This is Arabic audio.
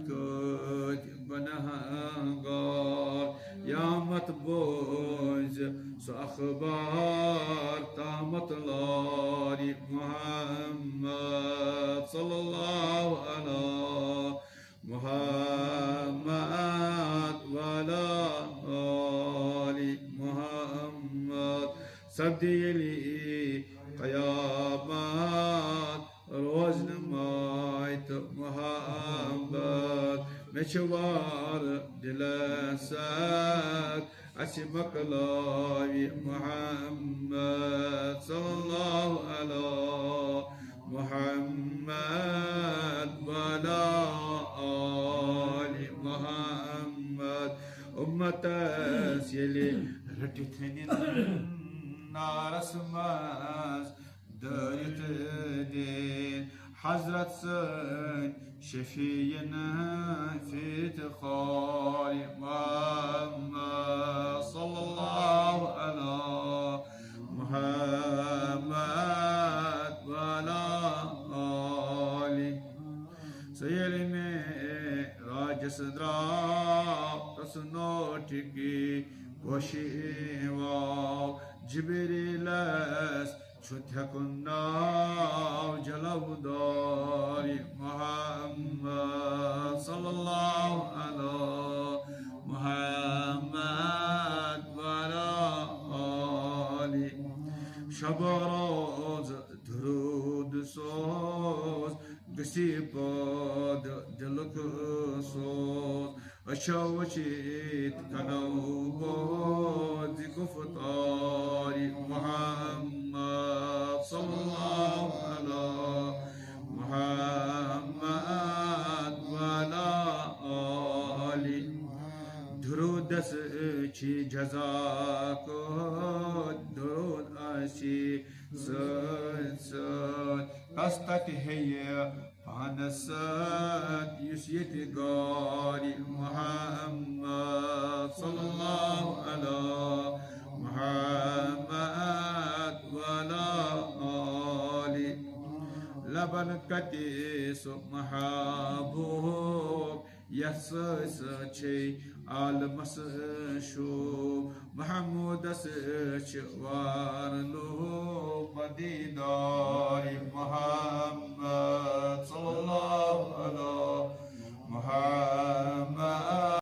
كت بنهانقار يا مطبوز سو أخبار تامت لاري محمد صلى الله على محمد وعلى آل محمد سبدي لي قيامات روز نمایت محمد مشوار دلسات أسي مقلاوي محمد صلى الله على محمد وعلى آل محمد أمة سيلي رتتنين نارس ماز دايت دين حضرت سن شفينا في تخاري محمد صلى الله على محمد وعلى آله سيلمي راجس درا رسنوتكي وشيوا جبريلس شتكنا جلو داري محمد صلى الله على محمد وعلى آله شبراز درود سوز قسيباد دلك سوز أشوشيت كنوباد كفتاري محمد صلى الله على محمد وعلى آله درود سچی جزاک درود آسی سد قصت هي پانسد یسیت گاری محمد صلى الله على محمد وعلى آله لبن كتيس محبوب يسس شيء المس شو محمود سشوار له مدينار محمد صلى الله على محمد